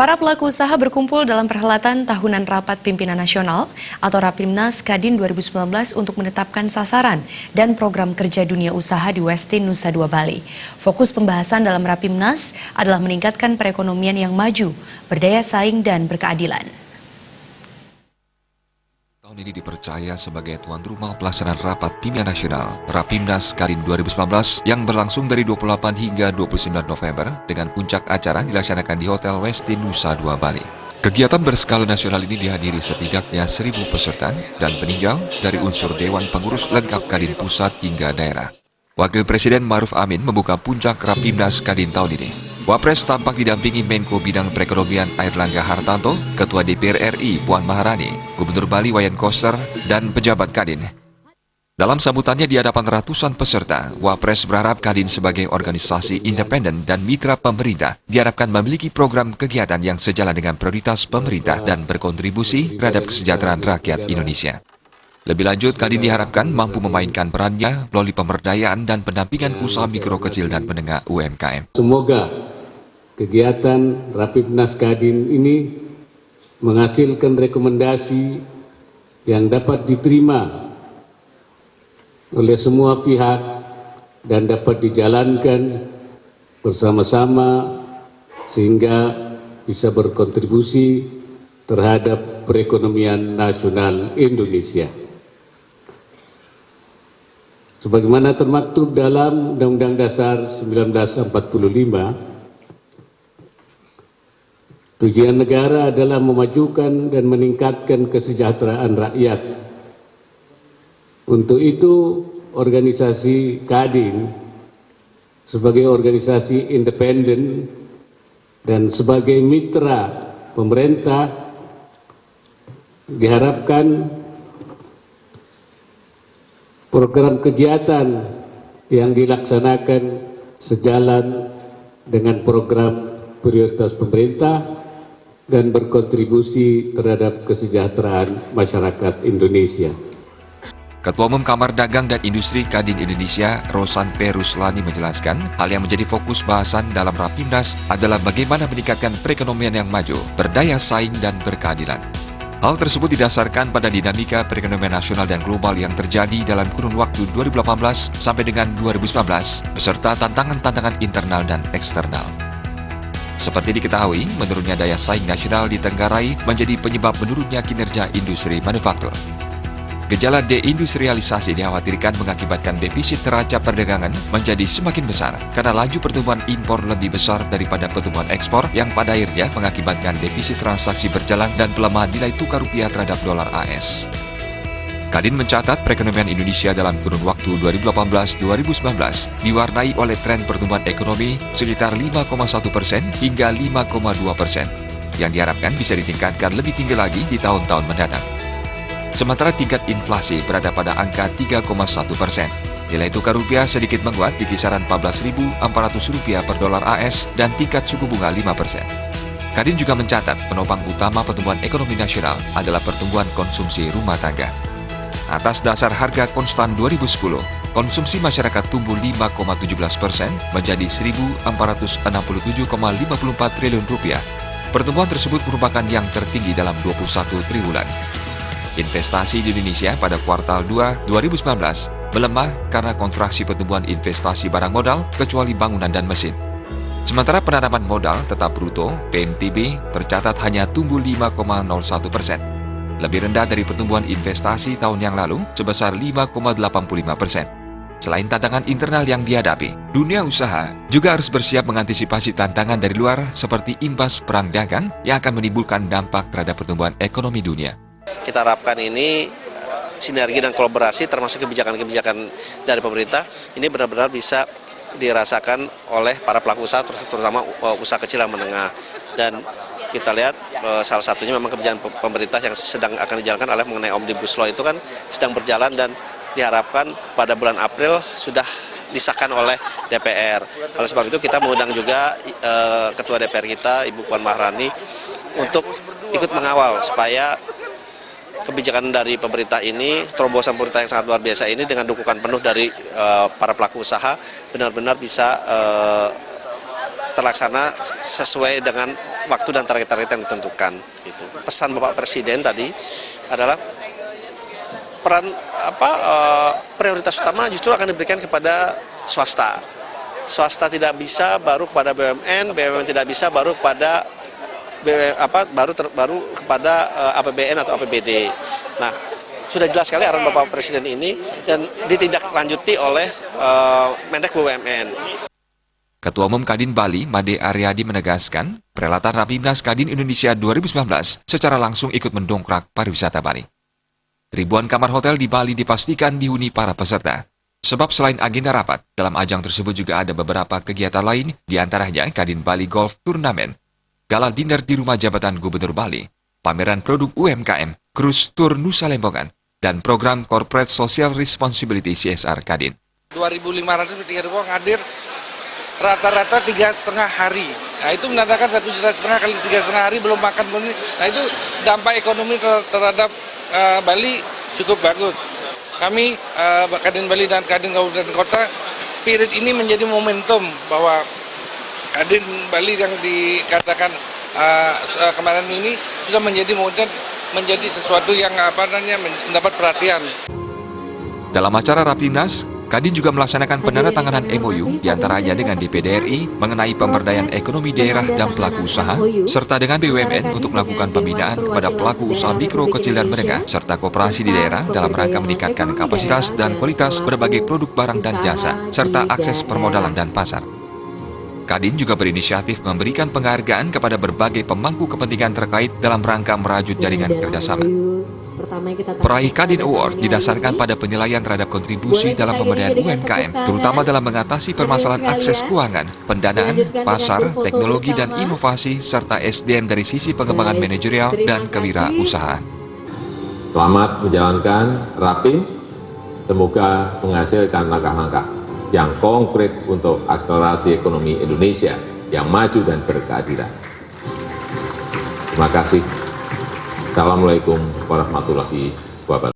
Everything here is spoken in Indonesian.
Para pelaku usaha berkumpul dalam perhelatan tahunan Rapat Pimpinan Nasional atau Rapimnas Kadin 2019 untuk menetapkan sasaran dan program kerja dunia usaha di Westin Nusa Dua Bali. Fokus pembahasan dalam Rapimnas adalah meningkatkan perekonomian yang maju, berdaya saing dan berkeadilan. Tahun ini dipercaya sebagai tuan rumah pelaksanaan Rapat Pimpinan Nasional Rapimnas Kadin 2019 yang berlangsung dari 28 hingga 29 November dengan puncak acara dilaksanakan di Hotel Westin Nusa Dua Bali. Kegiatan berskala nasional ini dihadiri setidaknya 1.000 peserta dan peninjau dari unsur Dewan Pengurus Lengkap Kadin Pusat hingga daerah. Wakil Presiden Ma'ruf Amin membuka puncak Rapimnas Kadin tahun ini. Wapres tampak didampingi Menko Bidang Perekonomian Airlangga Hartarto, Ketua DPR RI Puan Maharani, Gubernur Bali Wayan Koster, dan pejabat Kadin. Dalam sambutannya di hadapan ratusan peserta, Wapres berharap Kadin sebagai organisasi independen dan mitra pemerintah diharapkan memiliki program kegiatan yang sejalan dengan prioritas pemerintah dan berkontribusi terhadap kesejahteraan rakyat Indonesia. Lebih lanjut, Kadin diharapkan mampu memainkan perannya melalui pemberdayaan dan pendampingan usaha mikro kecil dan menengah UMKM. Semoga kegiatan Rapimnas Kadin ini menghasilkan rekomendasi yang dapat diterima oleh semua pihak dan dapat dijalankan bersama-sama sehingga bisa berkontribusi terhadap perekonomian nasional Indonesia. Sebagaimana termaktub dalam Undang-Undang Dasar 1945, tujuan negara adalah memajukan dan meningkatkan kesejahteraan rakyat. Untuk itu, organisasi Kadin sebagai organisasi independen dan sebagai mitra pemerintah diharapkan program kegiatan yang dilaksanakan sejalan dengan program prioritas pemerintah dan berkontribusi terhadap kesejahteraan masyarakat Indonesia. Ketua Umum Kamar Dagang dan Industri Kadin Indonesia, Rosan P. Ruslani menjelaskan, hal yang menjadi fokus bahasan dalam Rapimnas adalah bagaimana meningkatkan perekonomian yang maju, berdaya saing dan berkeadilan. Hal tersebut didasarkan pada dinamika perekonomian nasional dan global yang terjadi dalam kurun waktu 2018 sampai dengan 2019, beserta tantangan-tantangan internal dan eksternal. Seperti diketahui, menurunnya daya saing nasional ditenggarai menjadi penyebab menurunnya kinerja industri manufaktur. Gejala deindustrialisasi dikhawatirkan mengakibatkan defisit neraca perdagangan menjadi semakin besar karena laju pertumbuhan impor lebih besar daripada pertumbuhan ekspor yang pada akhirnya mengakibatkan defisit transaksi berjalan dan pelemahan nilai tukar rupiah terhadap dolar AS. Kadin mencatat perekonomian Indonesia dalam kurun waktu 2018-2019 diwarnai oleh tren pertumbuhan ekonomi sekitar 5,1% hingga 5,2% yang diharapkan bisa ditingkatkan lebih tinggi lagi di tahun-tahun mendatang. Sementara tingkat inflasi berada pada angka 3,1%. Nilai tukar rupiah sedikit menguat di kisaran Rp14.400 per dolar AS dan tingkat suku bunga 5%. Kadin juga mencatat penopang utama pertumbuhan ekonomi nasional adalah pertumbuhan konsumsi rumah tangga. Atas dasar harga konstan 2010, konsumsi masyarakat tumbuh 5,17% menjadi Rp1.467,54 triliun. Pertumbuhan tersebut merupakan yang tertinggi dalam 21 triwulan. Investasi di Indonesia pada kuartal 2 2019 melemah karena kontraksi pertumbuhan investasi barang modal kecuali bangunan dan mesin. Sementara penanaman modal tetap bruto (PMTB) tercatat hanya tumbuh 5,01%, lebih rendah dari pertumbuhan investasi tahun yang lalu sebesar 5,85%. Selain tantangan internal yang dihadapi, dunia usaha juga harus bersiap mengantisipasi tantangan dari luar seperti imbas perang dagang yang akan menimbulkan dampak terhadap pertumbuhan ekonomi dunia. Kita harapkan ini sinergi dan kolaborasi termasuk kebijakan-kebijakan dari pemerintah ini benar-benar bisa dirasakan oleh para pelaku usaha, terutama usaha kecil dan menengah. Dan kita lihat salah satunya memang kebijakan pemerintah yang sedang akan dijalankan oleh mengenai Omnibus Law itu kan sedang berjalan dan diharapkan pada bulan April sudah disahkan oleh DPR. Oleh sebab itu kita mengundang juga Ketua DPR kita, Ibu Puan Maharani, untuk ikut mengawal supaya kebijakan dari pemerintah ini, terobosan pemerintah yang sangat luar biasa ini dengan dukungan penuh dari para pelaku usaha benar-benar bisa terlaksana sesuai dengan waktu dan target-target yang ditentukan. Gitu. Pesan Bapak Presiden tadi adalah prioritas utama justru akan diberikan kepada swasta. Swasta tidak bisa baru kepada BUMN, BUMN tidak bisa baru kepada baru kepada APBN atau APBD. Nah, sudah jelas sekali arahan Bapak Presiden ini dan ditindaklanjuti oleh Mendak BUMN. Ketua Umum Kadin Bali, Made Aryadi menegaskan, perhelatan Rapimnas Kadin Indonesia 2019 secara langsung ikut mendongkrak pariwisata Bali. Ribuan kamar hotel di Bali dipastikan dihuni para peserta. Sebab selain agenda rapat, dalam ajang tersebut juga ada beberapa kegiatan lain, diantaranya Kadin Bali Golf Turnamen, gala dinner di Rumah Jabatan Gubernur Bali, pameran produk UMKM, cruise tour Nusa Lembongan, dan program Corporate Social Responsibility CSR Kadin. 2.500-3.000 orang hadir rata-rata 3,5 hari. Nah itu menandakan 1,5 juta kali 3,5 hari belum makan. Nah itu dampak ekonomi terhadap Bali cukup bagus. Kami Kadin Bali dan Kadin Kabupaten Kota, spirit ini menjadi momentum bahwa Kadin Bali yang dikatakan kemarin ini sudah menjadi sesuatu yang mendapat perhatian. Dalam acara Rapimnas, Kadin juga melaksanakan penandatanganan MOU diantaranya dengan DPD RI mengenai pemberdayaan ekonomi daerah dan pelaku usaha, serta dengan BUMN untuk melakukan pembinaan kepada pelaku usaha mikro, kecil, dan menengah, serta koperasi di daerah dalam rangka meningkatkan kapasitas dan kualitas berbagai produk barang dan jasa, serta akses permodalan dan pasar. Kadin juga berinisiatif memberikan penghargaan kepada berbagai pemangku kepentingan terkait dalam rangka merajut jaringan kerjasama. Peraih Kadin Award didasarkan pada penilaian terhadap kontribusi dalam pemberdayaan UMKM, terutama dalam mengatasi permasalahan akses keuangan, pendanaan, pasar, teknologi dan inovasi, serta SDM dari sisi pengembangan manajerial dan kewirausahaan. Selamat menjalankan Rapim, semoga menghasilkan langkah-langkah yang konkret untuk akselerasi ekonomi Indonesia yang maju dan berkeadilan. Terima kasih. Assalamualaikum warahmatullahi wabarakatuh.